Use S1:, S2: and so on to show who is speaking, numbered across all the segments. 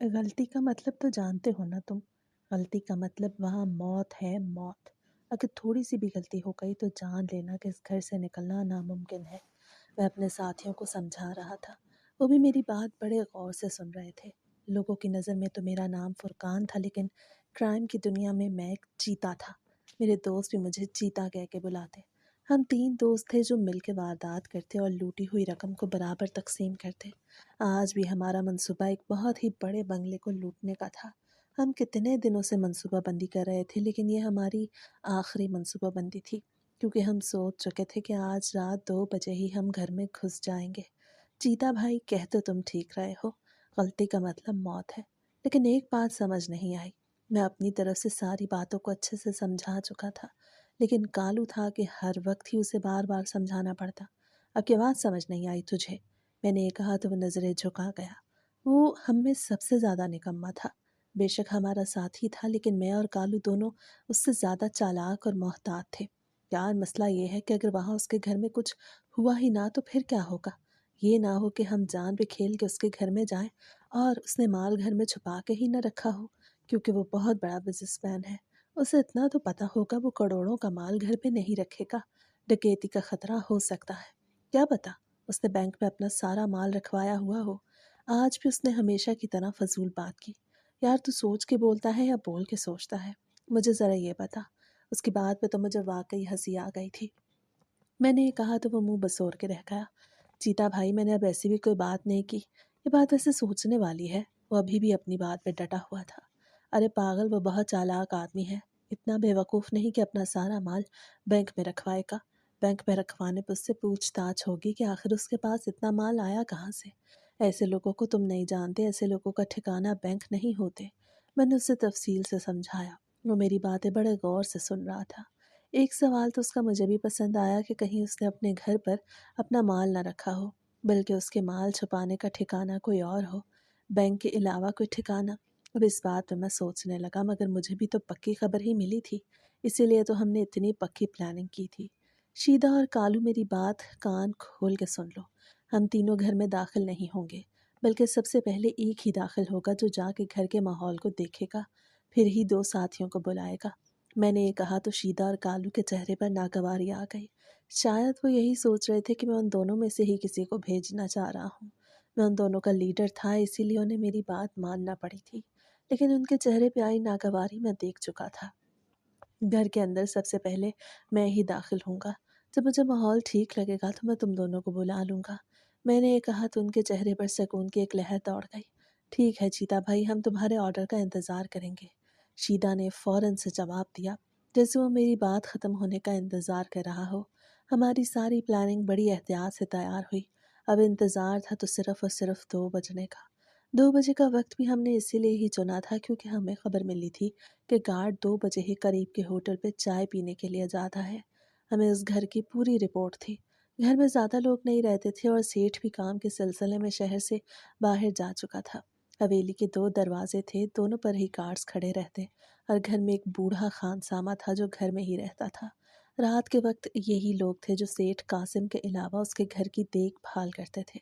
S1: गलती का मतलब तो जानते हो ना तुम। गलती का मतलब वहाँ मौत है, मौत। अगर थोड़ी सी भी गलती हो गई तो जान लेना कि इस घर से निकलना नामुमकिन है। मैं अपने साथियों को समझा रहा था। वो भी मेरी बात बड़े गौर से सुन रहे थे। लोगों की नज़र में तो मेरा नाम फुरकान था, लेकिन क्राइम की दुनिया में मैं एक चीता था। मेरे दोस्त भी मुझे चीता कह के बुलाते। हम 3 दोस्त थे जो मिलकर वारदात करते और लूटी हुई रकम को बराबर तकसीम करते। आज भी हमारा मंसूबा एक बहुत ही बड़े बंगले को लूटने का था। हम कितने दिनों से मंसूबा बंदी कर रहे थे, लेकिन ये हमारी आखिरी मंसूबा बंदी थी, क्योंकि हम सोच चुके थे कि आज रात 2 बजे ही हम घर में घुस जाएंगे। चीता भाई, कह तो तुम ठीक रहे हो, गलती का मतलब मौत है। लेकिन एक बात समझ नहीं आई। मैं अपनी तरफ से सारी बातों को अच्छे से समझा चुका था, लेकिन कालू था कि हर वक्त ही उसे बार बार समझाना पड़ता। अब क्या बात समझ नहीं आई तुझे? मैंने कहा तो वो नज़रें झुका गया। वो हम में सबसे ज़्यादा निकम्मा था। बेशक हमारा साथी था, लेकिन मैं और कालू दोनों उससे ज़्यादा चालाक और मोहतात थे। यार, मसला ये है कि अगर वहाँ उसके घर में कुछ हुआ ही ना तो फिर क्या होगा? ये ना हो कि हम जान पे खेल के उसके घर में जाएं और उसने माल घर में छुपा के ही न रखा हो, क्योंकि वो बहुत बड़ा बिजनेसमैन है। उसे इतना तो पता होगा वो करोड़ों का माल घर पे नहीं रखेगा। डकैती का खतरा हो सकता है। क्या पता उसने बैंक में अपना सारा माल रखवाया हुआ हो। आज भी उसने हमेशा की तरह फजूल बात की। यार, तू सोच के बोलता है या बोल के सोचता है? मुझे ज़रा ये बता। उसकी बात पे तो मुझे वाकई हंसी आ गई थी। मैंने ये कहा तो वो मुंह बसोर के रह गया। चीता भाई, मैंने अब ऐसी भी कोई बात नहीं की। ये बात ऐसे सोचने वाली है। वो अभी भी अपनी बात पे डटा हुआ था। अरे पागल, वो बहुत चालाक आदमी है। इतना बेवकूफ़ नहीं कि अपना सारा माल बैंक में रखवाएगा। बैंक में रखवाने पर उससे पूछताछ होगी कि आखिर उसके पास इतना माल आया कहाँ से। ऐसे लोगों को तुम नहीं जानते, ऐसे लोगों का ठिकाना बैंक नहीं होते। मैंने उसे तफसील से समझाया। वो मेरी बातें बड़े गौर से सुन रहा था। एक सवाल तो उसका मुझे भी पसंद आया कि कहीं उसने अपने घर पर अपना माल ना रखा हो, बल्कि उसके माल छुपाने का ठिकाना कोई और हो, बैंक के अलावा कोई ठिकाना। अब इस बात पे मैं सोचने लगा, मगर मुझे भी तो पक्की खबर ही मिली थी, इसीलिए तो हमने इतनी पक्की प्लानिंग की थी। शीदा और कालू, मेरी बात कान खोल के सुन लो। हम तीनों घर में दाखिल नहीं होंगे, बल्कि सबसे पहले एक ही दाखिल होगा जो जाके घर के माहौल को देखेगा, फिर ही 2 साथियों को बुलाएगा। मैंने ये कहा तो शीदा और कालू के चेहरे पर नागवारी आ गई। शायद वो यही सोच रहे थे कि मैं उन दोनों में से ही किसी को भेजना चाह रहा हूँ। मैं उन दोनों का लीडर था, इसीलिए उन्हें मेरी बात मानना पड़ी थी। लेकिन उनके चेहरे पे आई नागवारी मैं देख चुका था। घर के अंदर सबसे पहले मैं ही दाखिल होऊंगा। जब मुझे माहौल ठीक लगेगा तो मैं तुम दोनों को बुला लूँगा। मैंने ये कहा तो उनके चेहरे पर सुकून की एक लहर दौड़ गई। ठीक है चीता भाई, हम तुम्हारे ऑर्डर का इंतज़ार करेंगे। शीदा ने फ़ौरन से जवाब दिया, जैसे वो मेरी बात ख़त्म होने का इंतज़ार कर रहा हो। हमारी सारी प्लानिंग बड़ी एहतियात से तैयार हुई। अब इंतज़ार था तो सिर्फ़ और सिर्फ़ 2 बजने का। 2 बजे का वक्त भी हमने इसीलिए ही चुना था क्योंकि हमें खबर मिली थी कि गार्ड 2 बजे ही करीब के होटल पे चाय पीने के लिए जाता है। हमें उस घर की पूरी रिपोर्ट थी। घर में ज़्यादा लोग नहीं रहते थे और सेठ भी काम के सिलसिले में शहर से बाहर जा चुका था। हवेली के 2 दरवाजे थे, दोनों पर ही गार्ड्स खड़े रहते और घर में एक बूढ़ा खानसामा था जो घर में ही रहता था। रात के वक्त यही लोग थे जो सेठ कासिम के अलावा उसके घर की देखभाल करते थे।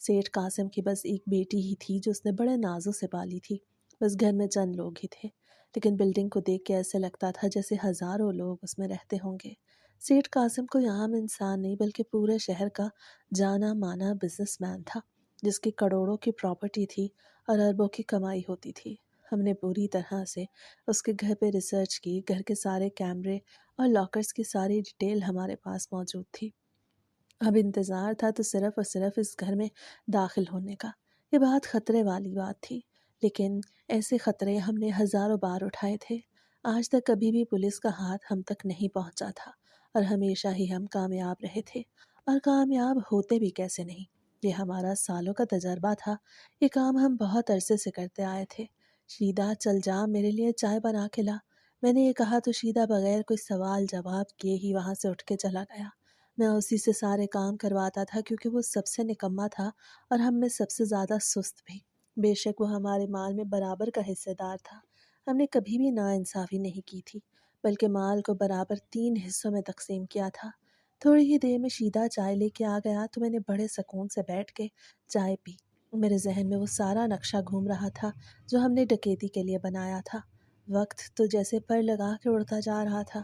S1: सेठ कासिम की बस एक बेटी ही थी जो उसने बड़े नाजों से पाली थी। बस घर में चंद लोग ही थे, लेकिन बिल्डिंग को देख के ऐसे लगता था जैसे हजारों लोग उसमें रहते होंगे। सेठ कासिम कोई आम इंसान नहीं, बल्कि पूरे शहर का जाना माना बिजनेसमैन था, जिसकी करोड़ों की प्रॉपर्टी थी और अरबों की कमाई होती थी। हमने पूरी तरह से उसके घर पे रिसर्च की। घर के सारे कैमरे और लॉकर्स की सारी डिटेल हमारे पास मौजूद थी। अब इंतज़ार था तो सिर्फ़ और सिर्फ़ इस घर में दाखिल होने का। ये बात ख़तरे वाली बात थी, लेकिन ऐसे ख़तरे हमने हज़ारों बार उठाए थे। आज तक कभी भी पुलिस का हाथ हम तक नहीं पहुंचा था और हमेशा ही हम कामयाब रहे थे। और कामयाब होते भी कैसे नहीं, ये हमारा सालों का तजर्बा था। ये काम हम बहुत अरसे से करते आए थे। शीदा, चल जा, मेरे लिए चाय बना के ला। मैंने ये कहा तो शीदा बगैर कोई सवाल जवाब किए ही वहाँ से उठ के चला गया। मैं उसी से सारे काम करवाता था क्योंकि वो सबसे निकम्मा था और हम में सबसे ज़्यादा सुस्त भी। बेशक वो हमारे माल में बराबर का हिस्सेदार था। हमने कभी भी नाइंसाफ़ी नहीं की थी, बल्कि माल को बराबर 3 हिस्सों में तकसीम किया था। थोड़ी ही देर में शीदा चाय लेके आ गया तो मैंने बड़े सुकून से बैठ के चाय पी। میرے ذہن میں وہ سارا نقشہ گھوم رہا تھا جو ہم نے ڈکیتی کے لیے بنایا تھا۔ وقت تو جیسے پر لگا کے اڑتا جا رہا تھا۔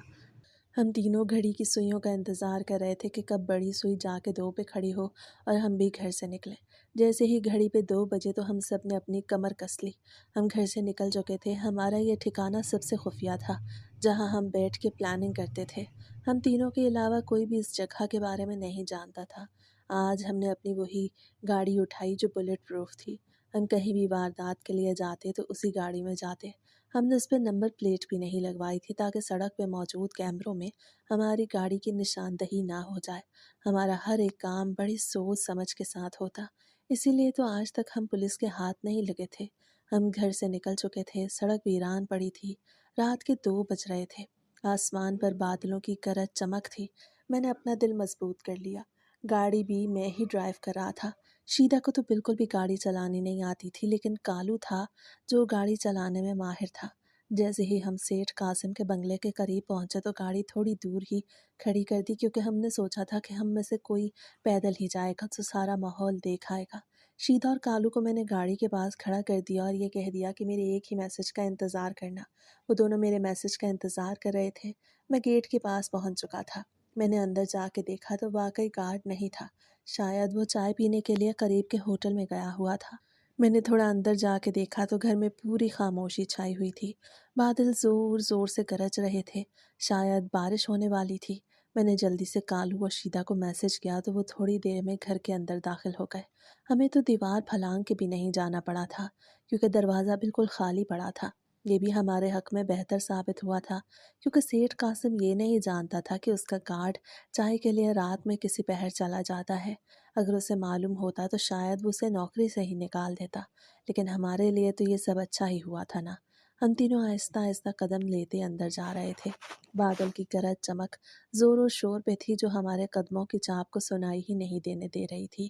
S1: ہم تینوں گھڑی کی سوئیوں کا انتظار کر رہے تھے کہ کب بڑی سوئی جا کے 2 پہ کھڑی ہو اور ہم بھی گھر سے نکلیں۔ جیسے ہی گھڑی پہ 2 بجے تو ہم سب نے اپنی کمر کس لی۔ ہم گھر سے نکل چکے تھے۔ ہمارا یہ ٹھکانہ سب سے خفیہ تھا جہاں ہم بیٹھ کے پلاننگ کرتے تھے۔ ہم تینوں کے علاوہ کوئی بھی اس جگہ کے بارے میں نہیں جانتا تھا۔ آج ہم نے اپنی وہی گاڑی اٹھائی جو بلٹ پروف تھی۔ ہم کہیں بھی واردات کے لیے جاتے تو اسی گاڑی میں جاتے۔ ہم نے اس پہ نمبر پلیٹ بھی نہیں لگوائی تھی تاکہ سڑک پہ موجود کیمروں میں ہماری گاڑی کی نشاندہی نہ ہو جائے۔ ہمارا ہر ایک کام بڑی سوچ سمجھ کے ساتھ ہوتا، اسی لیے تو آج تک ہم پولیس کے ہاتھ نہیں لگے تھے۔ ہم گھر سے نکل چکے تھے، سڑک ویران پڑی تھی، رات کے 2 بج رہے تھے، آسمان پر بادلوں کی کرج چمک تھی۔ میں نے اپنا دل مضبوط کر لیا۔ گاڑی بھی میں ہی ڈرائیو کر رہا تھا۔ شیدا کو تو بالکل بھی گاڑی چلانی نہیں آتی تھی، لیکن کالو تھا جو گاڑی چلانے میں ماہر تھا۔ جیسے ہی ہم سیٹھ قاسم کے بنگلے کے قریب پہنچے تو گاڑی تھوڑی دور ہی کھڑی کر دی، کیونکہ ہم نے سوچا تھا کہ ہم میں سے کوئی پیدل ہی جائے گا تو سارا ماحول دیکھ آئے گا۔ شیدا اور کالو کو میں نے گاڑی کے پاس کھڑا کر دیا اور یہ کہہ دیا کہ میرے ایک ہی میسج کا انتظار کرنا۔ وہ دونوں میرے میسج کا انتظار کر رہے تھے۔ میں گیٹ کے پاس پہنچ چکا تھا۔ میں نے اندر جا کے دیکھا تو واقعی گارڈ نہیں تھا۔ شاید وہ چائے پینے کے لیے قریب کے ہوٹل میں گیا ہوا تھا۔ میں نے تھوڑا اندر جا کے دیکھا تو گھر میں پوری خاموشی چھائی ہوئی تھی۔ بادل زور زور سے گرج رہے تھے، شاید بارش ہونے والی تھی۔ میں نے جلدی سے کالو اور شیدا کو میسج کیا تو وہ تھوڑی دیر میں گھر کے اندر داخل ہو گئے۔ ہمیں تو دیوار پھلانگ کے بھی نہیں جانا پڑا تھا، کیونکہ دروازہ بالکل خالی پڑا تھا۔ یہ بھی ہمارے حق میں بہتر ثابت ہوا تھا، کیونکہ سیٹھ قاسم یہ نہیں جانتا تھا کہ اس کا گارڈ چائے کے لیے رات میں کسی پہر چلا جاتا ہے۔ اگر اسے معلوم ہوتا تو شاید وہ اسے نوکری سے ہی نکال دیتا، لیکن ہمارے لیے تو یہ سب اچھا ہی ہوا تھا نا۔ ہم تینوں آہستہ آہستہ قدم لیتے اندر جا رہے تھے۔ بادل کی گرج چمک زور و شور پہ تھی جو ہمارے قدموں کی چاپ کو سنائی ہی نہیں دینے دے رہی تھی۔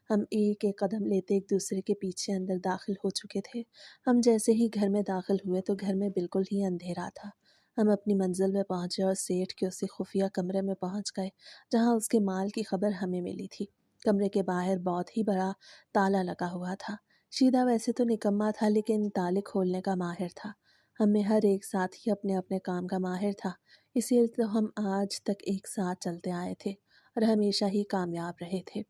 S1: ہم ایک ایک قدم لیتے ایک دوسرے کے پیچھے اندر داخل ہو چکے تھے۔ ہم جیسے ہی گھر میں داخل ہوئے تو گھر میں بالکل ہی اندھیرا تھا۔ ہم اپنی منزل میں پہنچے اور سیٹھ کے اسی خفیہ کمرے میں پہنچ گئے جہاں اس کے مال کی خبر ہمیں ملی تھی۔ کمرے کے باہر بہت ہی بڑا تالا لگا ہوا تھا۔ شیدا ویسے تو نکما تھا لیکن تالے کھولنے کا ماہر تھا۔ ہم میں ہر ایک ساتھی اپنے اپنے کام کا ماہر تھا، اسی لیے تو ہم آج تک ایک ساتھ چلتے آئے تھے اور ہمیشہ ہی کامیاب رہے تھے۔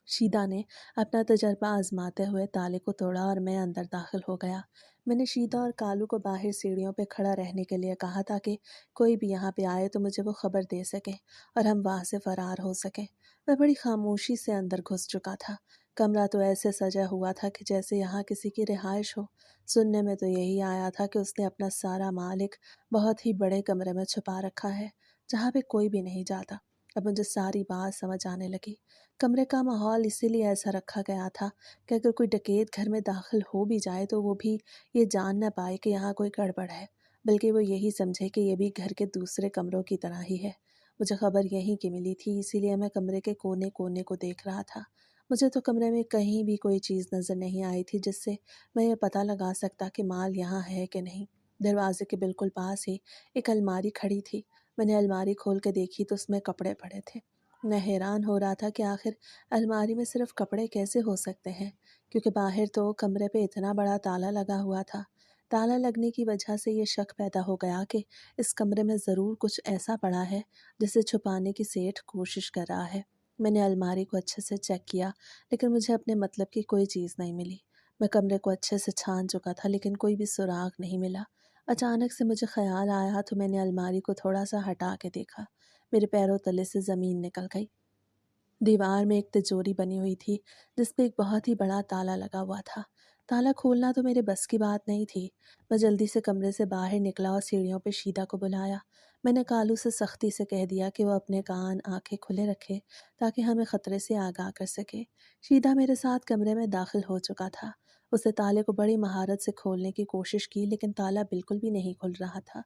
S1: شیدا نے اپنا تجربہ آزماتے ہوئے تالے کو توڑا اور میں اندر داخل ہو گیا۔ میں نے شیدا اور کالو کو باہر سیڑھیوں پہ کھڑا رہنے کے لیے کہا تاکہ کوئی بھی یہاں پہ آئے تو مجھے وہ خبر دے سکے اور ہم وہاں سے فرار ہو سکیں۔ میں بڑی خاموشی سے اندر گھس چکا تھا۔ کمرہ تو ایسے سجا ہوا تھا کہ جیسے یہاں کسی کی رہائش ہو۔ سننے میں تو یہی آیا تھا کہ اس نے اپنا سارا مال ایک بہت ہی بڑے کمرے میں چھپا رکھا ہے جہاں پہ کوئی بھی نہیں جاتا۔ اب مجھے ساری بات سمجھ آنے لگی۔ کمرے کا ماحول اسی لیے ایسا رکھا گیا تھا کہ اگر کوئی ڈکیت گھر میں داخل ہو بھی جائے تو وہ بھی یہ جان نہ پائے کہ یہاں کوئی گڑبڑ ہے، بلکہ وہ یہی سمجھے کہ یہ بھی گھر کے دوسرے کمروں کی طرح ہی ہے۔ مجھے خبر یہیں کی ملی تھی، اسی لیے میں کمرے کے کونے کونے کو دیکھ رہا تھا۔ مجھے تو کمرے میں کہیں بھی کوئی چیز نظر نہیں آئی تھی جس سے میں یہ پتہ لگا سکتا کہ مال یہاں ہے کہ نہیں۔ دروازے کے بالکل پاس ہی ایک الماری کھڑی تھی۔ میں نے الماری کھول کے دیکھی تو اس میں کپڑے پڑے تھے۔ میں حیران ہو رہا تھا کہ آخر الماری میں صرف کپڑے کیسے ہو سکتے ہیں، کیونکہ باہر تو کمرے پہ اتنا بڑا تالا لگا ہوا تھا۔ تالا لگنے کی وجہ سے یہ شک پیدا ہو گیا کہ اس کمرے میں ضرور کچھ ایسا پڑا ہے جسے چھپانے کی سیٹھ کوشش کر رہا ہے۔ میں نے الماری کو اچھے سے چیک کیا لیکن مجھے اپنے مطلب کی کوئی چیز نہیں ملی۔ میں کمرے کو اچھے سے چھان چکا تھا لیکن کوئی بھی سراغ نہیں ملا۔ اچانک سے مجھے خیال آیا تو میں نے الماری کو تھوڑا سا ہٹا کے دیکھا۔ میرے پیروں تلے سے زمین نکل گئی۔ دیوار میں ایک تجوری بنی ہوئی تھی جس پہ ایک بہت ہی بڑا تالا لگا ہوا تھا۔ تالا کھولنا تو میرے بس کی بات نہیں تھی۔ میں جلدی سے کمرے سے باہر نکلا اور سیڑھیوں پہ شیدا کو بلایا۔ میں نے کالو سے سختی سے کہہ دیا کہ وہ اپنے کان آنکھیں کھلے رکھے تاکہ ہمیں خطرے سے آگاہ کر سکے۔ شیدا میرے ساتھ کمرے میں داخل ہو چکا تھا۔ اسے تالے کو بڑی مہارت سے کھولنے کی کوشش کی لیکن تالا بالکل بھی نہیں کھل رہا تھا۔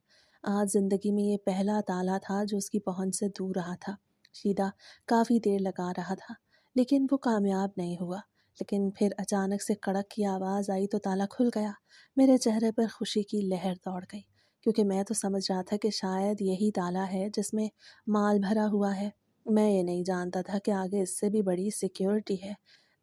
S1: آج زندگی میں یہ پہلا تالا تھا جو اس کی پہنچ سے دور رہا تھا۔ شیدا کافی دیر لگا رہا تھا لیکن وہ کامیاب نہیں ہوا۔ لیکن پھر اچانک سے کڑک کی آواز آئی تو تالا کھل گیا۔ میرے چہرے پر خوشی کی لہر دوڑ گئی، کیونکہ میں تو سمجھ رہا تھا کہ شاید یہی تالا ہے جس میں مال بھرا ہوا ہے۔ میں یہ نہیں جانتا تھا کہ آگے اس سے بھی بڑی سیکیورٹی ہے۔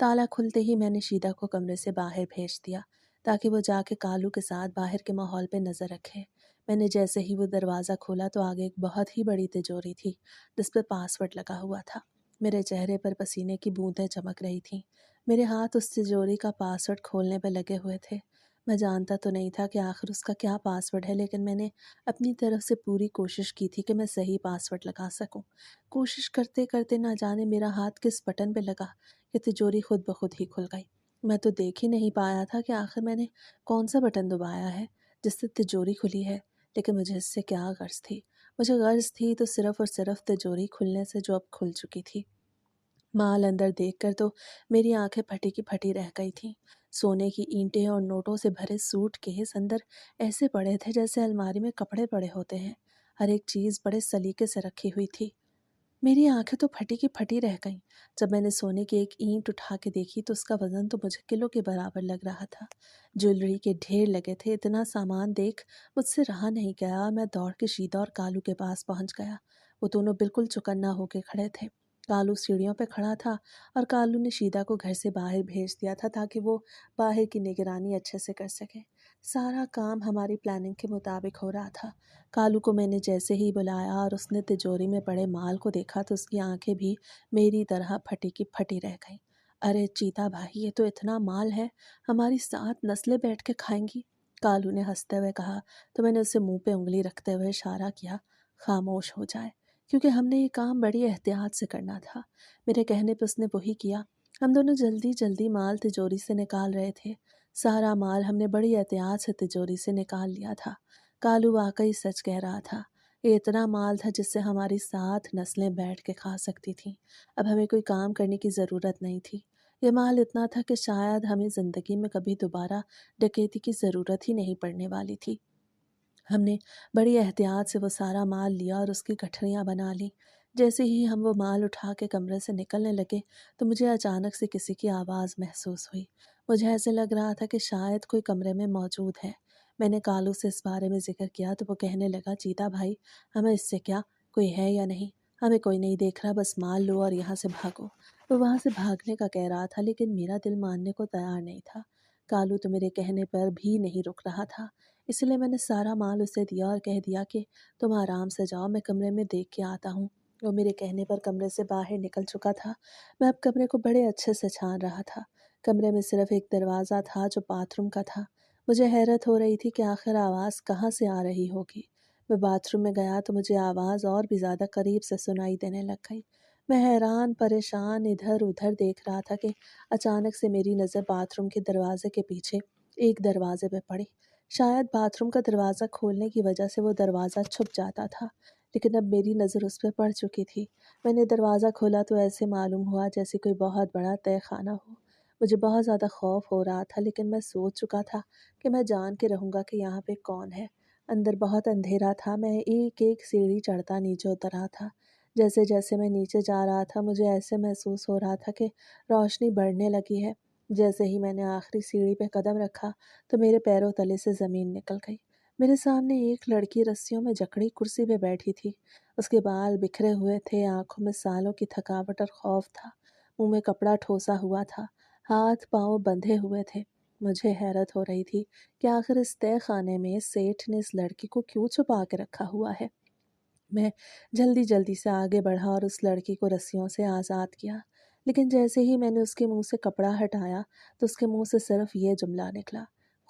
S1: ताला खुलते ही मैंने शीदा को कमरे से बाहर भेज दिया ताकि वो जाके कालू के साथ बाहर के माहौल पे नज़र रखे। मैंने जैसे ही वो दरवाज़ा खोला तो आगे एक बहुत ही बड़ी तिजोरी थी जिस पे पासवर्ड लगा हुआ था। मेरे चेहरे पर पसीने की बूंदें चमक रही थीं। मेरे हाथ उस तिजोरी का पासवर्ड खोलने पर लगे हुए थे। मैं जानता तो नहीं था कि आखिर उसका क्या पासवर्ड है, लेकिन मैंने अपनी तरफ से पूरी कोशिश की थी कि मैं सही पासवर्ड लगा सकूं। कोशिश करते करते ना जाने मेरा हाथ किस बटन पे लगा कि तिजोरी खुद ब खुद ही खुल गई। मैं तो देख ही नहीं पाया था कि आखिर मैंने कौन सा बटन दबाया है जिससे तिजोरी खुली है, लेकिन मुझे इससे क्या गर्ज थी। मुझे गर्ज थी तो सिर्फ और सिर्फ तिजोरी खुलने से, जो अब खुल चुकी थी। माल अंदर देखकर तो मेरी आंखें फटी की फटी रह गई थीं। सोने की ईंटें और नोटों से भरे सूटकेस अंदर ऐसे पड़े थे जैसे अलमारी में कपड़े पड़े होते हैं। हर एक चीज़ बड़े सलीके से रखी हुई थी। मेरी आंखें तो फटी की फटी रह गईं। जब मैंने सोने की एक ईंट उठा के देखी तो उसका वजन तो मुझे किलो के बराबर लग रहा था। ज्वेलरी के ढेर लगे थे। इतना सामान देख मुझसे रहा नहीं गया और मैं दौड़ के शीदा और कालू के पास पहुंच गया। वो दोनों बिल्कुल चौकन्ना होके खड़े थे। कालू सीढ़ियों पे खड़ा था और कालू ने शीदा को घर से बाहर भेज दिया था ताकि वो बाहर की निगरानी अच्छे से कर सके। सारा काम हमारी प्लानिंग के मुताबिक हो रहा था। कालू को मैंने जैसे ही बुलाया और उसने तिजोरी में पड़े माल को देखा तो उसकी आंखें भी मेरी तरह फटी की फटी रह गईं। अरे चीता भाई, ये तो इतना माल है, हमारी 7 नस्लें बैठ के खाएंगी। कालू ने हंसते हुए कहा तो मैंने उसे मुंह पे उंगली रखते हुए इशारा किया खामोश हो जाए, क्योंकि हमने ये काम बड़ी एहतियात से करना था। मेरे कहने पर उसने वही किया। हम दोनों जल्दी जल्दी माल तिजोरी से निकाल रहे थे। सारा माल हमने बड़ी एहतियात से तिजोरी से निकाल लिया था। कालू वाकई सच कह रहा था। ये इतना माल था जिससे हमारी 7 नस्लें बैठ के खा सकती थीं। अब हमें कोई काम करने की ज़रूरत नहीं थी। ये माल इतना था कि शायद हमें ज़िंदगी में कभी दोबारा डकैती की ज़रूरत ही नहीं पड़ने वाली थी। हमने बड़ी एहतियात से वो सारा माल लिया और उसकी गठरियाँ बना लीं। जैसे ही हम वो माल उठा के कमरे से निकलने लगे तो मुझे अचानक से किसी की आवाज़ महसूस हुई। मुझे ऐसे लग रहा था कि शायद कोई कमरे में मौजूद है। मैंने कालू से इस बारे में ज़िक्र किया तो वो कहने लगा, चीता भाई, हमें इससे क्या, कोई है या नहीं, हमें कोई नहीं देख रहा, बस माल लो और यहाँ से भागो। वो वहाँ से भागने का कह रहा था, लेकिन मेरा दिल मानने को तैयार नहीं था। कालू तो मेरे कहने पर भी नहीं रुक रहा था। इसलिए मैंने सारा माल उसे दिया और कह दिया कि तुम आराम से जाओ, मैं कमरे में देख के आता हूँ। वो मेरे कहने पर कमरे से बाहर निकल चुका था। मैं अब कमरे को बड़े अच्छे से छान रहा था। कमरे में सिर्फ एक दरवाज़ा था जो बाथरूम का था। मुझे हैरत हो रही थी कि आखिर आवाज़ कहाँ से आ रही होगी। मैं बाथरूम में गया तो मुझे आवाज़ और भी ज़्यादा करीब से सुनाई देने लग गई। मैं हैरान परेशान इधर उधर देख रहा था कि अचानक से मेरी नज़र बाथरूम के दरवाजे के पीछे एक दरवाजे पे पड़ी। शायद बाथरूम का दरवाज़ा खोलने की वजह से वो दरवाज़ा छुप जाता था, लेकिन अब मेरी नज़र उस पर पड़ चुकी थी। मैंने दरवाज़ा खोला तो ऐसे मालूम हुआ जैसे कोई बहुत बड़ा तहखाना हो। मुझे बहुत ज़्यादा खौफ हो रहा था, लेकिन मैं सोच चुका था कि मैं जान के रहूँगा कि यहाँ पे कौन है। अंदर बहुत अंधेरा था। मैं एक एक सीढ़ी चढ़ता नीचे उतर रहा था। जैसे जैसे मैं नीचे जा रहा था मुझे ऐसे महसूस हो रहा था कि रोशनी बढ़ने लगी है। जैसे ही मैंने आखिरी सीढ़ी पे कदम रखा तो मेरे पैरों तले से ज़मीन निकल गई। मेरे सामने एक लड़की रस्सियों में जकड़ी कुर्सी पे बैठी थी। उसके बाल बिखरे हुए थे, आंखों में सालों की थकावट और खौफ था। मुंह में कपड़ा ठोसा हुआ था, हाथ पांव बंधे हुए थे। मुझे हैरत हो रही थी कि आखिर इस तय खाने में सेठ ने इस लड़की को क्यों छुपा के रखा हुआ है। मैं जल्दी जल्दी से आगे बढ़ा और उस लड़की को रस्सियों से आज़ाद किया, लेकिन जैसे ही मैंने उसके मुंह से कपड़ा हटाया तो उसके मुंह से सिर्फ ये जुमला निकला,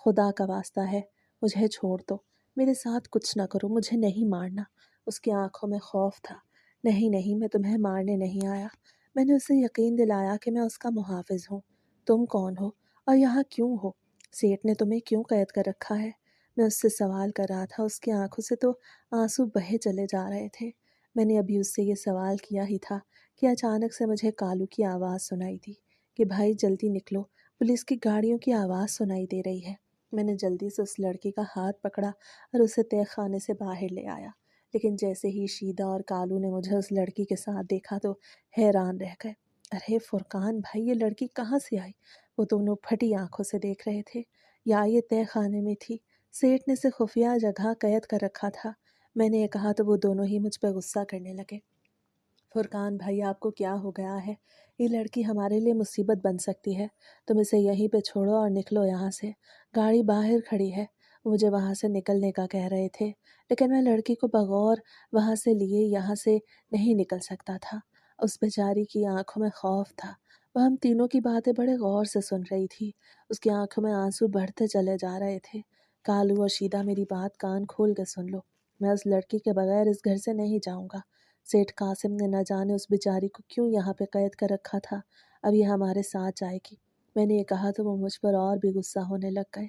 S1: खुदा का वास्ता है, मुझे छोड़ दो, मेरे साथ कुछ ना करो, मुझे नहीं मारना। उसकी आंखों में खौफ था। नहीं नहीं, मैं तुम्हें मारने नहीं आया। मैंने उसे यकीन दिलाया कि मैं उसका मुहाफिज हूँ। तुम कौन हो और यहाँ क्यों हो? सेठ ने तुम्हें क्यों कैद कर रखा है? मैं उससे सवाल कर रहा था। उसकी आंखों से तो आंसू बहे चले जा रहे थे। मैंने अभी उससे ये सवाल किया ही था कि अचानक से मुझे कालू की आवाज़ सुनाई दी कि भाई जल्दी निकलो, पुलिस की गाड़ियों की आवाज़ सुनाई दे रही है। मैंने जल्दी से उस लड़की का हाथ पकड़ा और उसे तय खाने से बाहर ले आया, लेकिन जैसे ही शीदा और कालू ने मुझे उस लड़की के साथ देखा तो हैरान रह गए। अरे फुरकान भाई, ये लड़की कहाँ से आई? वो दोनों फटी आंखों से देख रहे थे। या ये तय खाने में थी? सेठ ने इसे खुफिया जगह कैद कर रखा था। मैंने ये कहा तो वो दोनों ही मुझ पर गुस्सा करने लगे। फुरकान भाई, आपको क्या हो गया है? ये लड़की हमारे लिए मुसीबत बन सकती है। तुम इसे यहीं पे छोड़ो और निकलो यहाँ से। गाड़ी बाहर खड़ी है। मुझे वहाँ से निकलने का कह रहे थे, लेकिन मैं लड़की को बगौर वहाँ से लिए यहाँ से नहीं निकल सकता था। उस बेचारी की आंखों में खौफ था। वह हम तीनों की बातें बड़े गौर से सुन रही थी। उसकी आंखों में आंसू बढ़ते चले जा रहे थे। कालू और शीदा, मेरी बात कान खोल के सुन लो। मैं उस लड़की के बगैर इस घर से नहीं जाऊँगा। सेठ कासिम ने न जाने उस बेचारी को क्यों यहाँ पे कैद कर रखा था। अब ये हमारे साथ जाएगी। मैंने ये कहा तो वो मुझ पर और भी गुस्सा होने लग गए।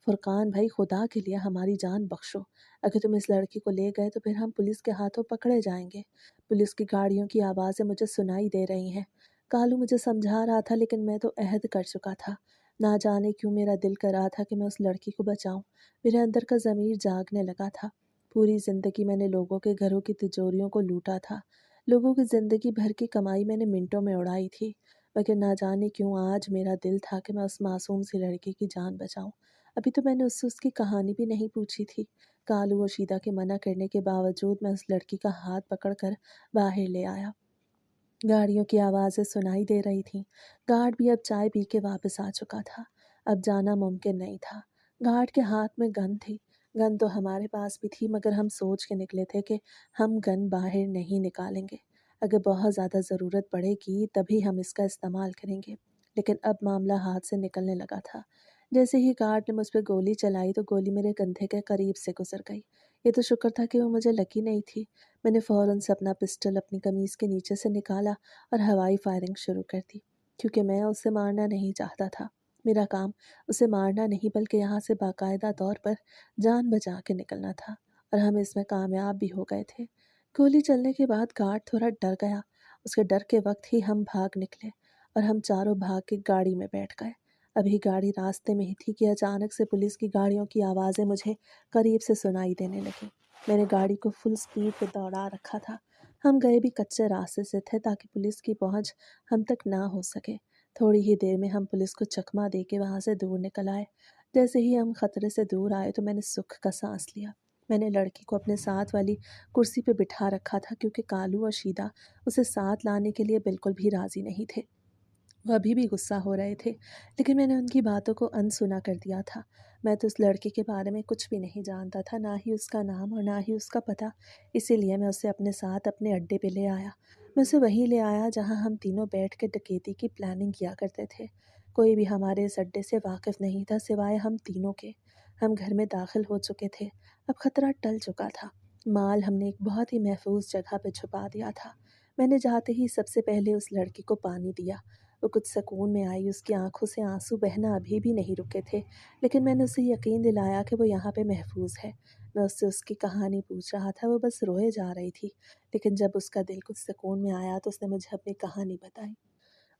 S1: फुरकान भाई, खुदा के लिए हमारी जान बख्शो। अगर तुम इस लड़की को ले गए तो फिर हम पुलिस के हाथों पकड़े जाएंगे। पुलिस की गाड़ियों की आवाज़ें मुझे सुनाई दे रही हैं। कालू मुझे समझा रहा था, लेकिन मैं तो अहद कर चुका था। ना जाने क्यों मेरा दिल कर रहा था कि मैं उस लड़की को बचाऊं। मेरे अंदर का ज़मीर जागने लगा था। पूरी ज़िंदगी मैंने लोगों के घरों की तिजोरियों को लूटा था। लोगों की ज़िंदगी भर की कमाई मैंने मिनटों में उड़ाई थी। मगर ना जाने क्यों आज मेरा दिल था कि मैं उस मासूम सी लड़की की जान बचाऊं। अभी तो मैंने उससे उसकी कहानी भी नहीं पूछी थी। कालू और शीदा के मना करने के बावजूद मैं उस लड़की का हाथ पकड़कर बाहर ले आया। गाड़ियों की आवाज़ें सुनाई दे रही थीं। गार्ड भी अब चाय पी के वापस आ चुका था। अब जाना मुमकिन नहीं था। गार्ड के हाथ में गन थी। गन तो हमारे पास भी थी, मगर हम सोच के निकले थे कि हम गन बाहर नहीं निकालेंगे। अगर बहुत ज़्यादा ज़रूरत पड़ेगी तभी हम इसका इस्तेमाल करेंगे। लेकिन अब मामला हाथ से निकलने लगा था। जैसे ही गार्ड ने मुझ पर गोली चलाई तो गोली मेरे कंधे के करीब से गुजर गई। ये तो शुक्र था कि वो मुझे लगी नहीं थी। मैंने फ़ौरन से अपना पिस्टल अपनी कमीज़ के नीचे से निकाला और हवाई फायरिंग शुरू कर दी, क्योंकि मैं उसे मारना नहीं चाहता था। मेरा काम उसे मारना नहीं बल्कि यहाँ से बाकायदा तौर पर जान बचा के निकलना था, और हम इसमें कामयाब भी हो गए थे। गोली चलने के बाद गार्ड थोड़ा डर गया। उसके डर के वक्त ही हम भाग निकले और हम चारों भाग के गाड़ी में बैठ गए। अभी गाड़ी रास्ते में ही थी कि अचानक से पुलिस की गाड़ियों की आवाज़ें मुझे करीब से सुनाई देने लगी। मैंने गाड़ी को फुल स्पीड पे दौड़ा रखा था। हम गए भी कच्चे रास्ते से थे ताकि पुलिस की पहुंच हम तक ना हो सके। थोड़ी ही देर में हम पुलिस को चकमा दे के वहाँ से दूर निकल आए। जैसे ही हम खतरे से दूर आए तो मैंने सुख का सांस लिया। मैंने लड़की को अपने साथ वाली कुर्सी पे बिठा रखा था, क्योंकि कालू और शीदा उसे साथ लाने के लिए बिल्कुल भी राजी नहीं थे। वह अभी भी गुस्सा हो रहे थे, लेकिन मैंने उनकी बातों को अनसुना कर दिया था। मैं तो उस लड़के के बारे में कुछ भी नहीं जानता था, ना ही उसका नाम और ना ही उसका पता। इसीलिए मैं उसे अपने साथ अपने अड्डे पे ले आया। मैं उसे वहीं ले आया जहां हम तीनों बैठ के डकैती की प्लानिंग किया करते थे। कोई भी हमारे इस अड्डे से वाकिफ नहीं था सिवाय हम तीनों के। हम घर में दाखिल हो चुके थे। अब खतरा टल चुका था। माल हमने एक बहुत ही महफूज जगह पे छुपा दिया था। मैंने जाते ही सबसे पहले उस लड़की को पानी दिया। वो कुछ सुकून में आई। उसकी आंखों से आंसू बहना अभी भी नहीं रुके थे, लेकिन मैंने उसे यकीन दिलाया कि वो यहाँ पे महफूज है। मैं उससे उसकी कहानी पूछ रहा था, वो बस रोए जा रही थी। लेकिन जब उसका दिल कुछ सुकून में आया तो उसने मुझे अपनी कहानी बताई।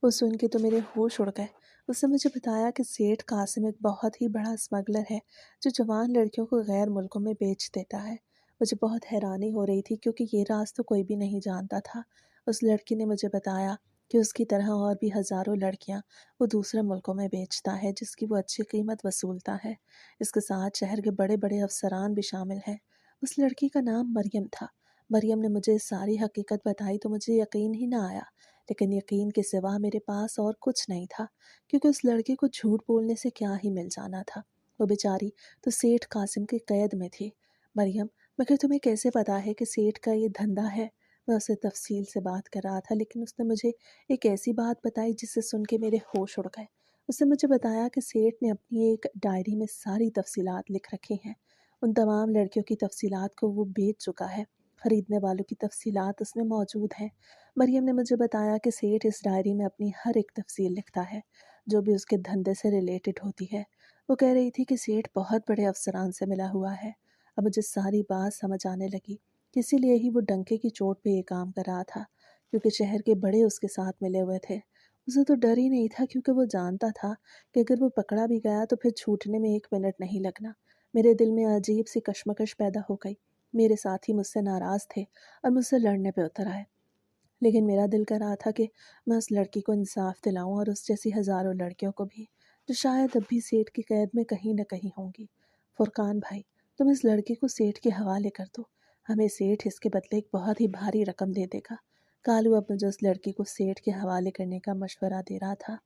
S1: वो सुन के तो मेरे होश उड़ गए। उसने मुझे बताया कि सेठ कासिम एक बहुत ही बड़ा स्मगलर है, जो जवान लड़कियों को गैर मुल्कों में बेच देता है। मुझे बहुत हैरानी हो रही थी, क्योंकि ये राज तो कोई भी नहीं जानता था। उस लड़की ने मुझे बताया कि उसकी तरह और भी हज़ारों लड़कियां वो दूसरे मुल्कों में बेचता है, जिसकी वो अच्छी कीमत वसूलता है। इसके साथ शहर के बड़े बड़े अफसरान भी शामिल हैं। उस लड़की का नाम मरियम था। मरियम ने मुझे सारी हकीकत बताई तो मुझे यकीन ही ना आया, लेकिन यकीन के सिवा मेरे पास और कुछ नहीं था, क्योंकि उस लड़के को झूठ बोलने से क्या ही मिल जाना था। वो बेचारी तो सेठ कासिम की कैद में थी। मरियम, मगर तुम्हें कैसे पता है कि सेठ का ये धंधा है? मैं उससे तफसील से बात कर रहा था, लेकिन उसने मुझे एक ऐसी बात बताई जिसे सुन के मेरे होश उड़ गए। उसने मुझे बताया कि सेठ ने अपनी एक डायरी में सारी तफसीलात लिख रखी हैं। उन तमाम लड़कियों की तफसीलात को वो बेच चुका है। खरीदने वालों की तफसीलात उसमें मौजूद हैं। मरियम ने मुझे बताया कि सेठ इस डायरी में अपनी हर एक तफसील लिखता है, जो भी उसके धंधे से रिलेटेड होती है। वो कह रही थी कि सेठ बहुत बड़े अफसरान से मिला हुआ है। अब मुझे सारी बात समझ आने लगी। इसीलिए ही वो डंके की चोट पे ये काम कर रहा था, क्योंकि शहर के बड़े उसके साथ मिले हुए थे। उसे तो डर ही नहीं था, क्योंकि वो जानता था कि अगर वो पकड़ा भी गया तो फिर छूटने में एक मिनट नहीं लगना। मेरे दिल में अजीब सी कश्मकश पैदा हो गई। मेरे साथी मुझसे नाराज़ थे और मुझसे लड़ने पे उतर आए, लेकिन मेरा दिल कर रहा था कि मैं उस लड़की को इंसाफ दिलाऊं, और उस जैसी हज़ारों लड़कियों को भी, जो शायद अब भी सेठ की कैद में कहीं न कहीं होंगी। फुरकान भाई, तुम इस लड़की को सेठ के हवाले कर दो। हमें सेठ इसके बदले एक बहुत ही भारी रकम दे देगा। کالو اب مجھے اس لڑکی کو سیٹھ کے حوالے کرنے کا مشورہ دے رہا تھا۔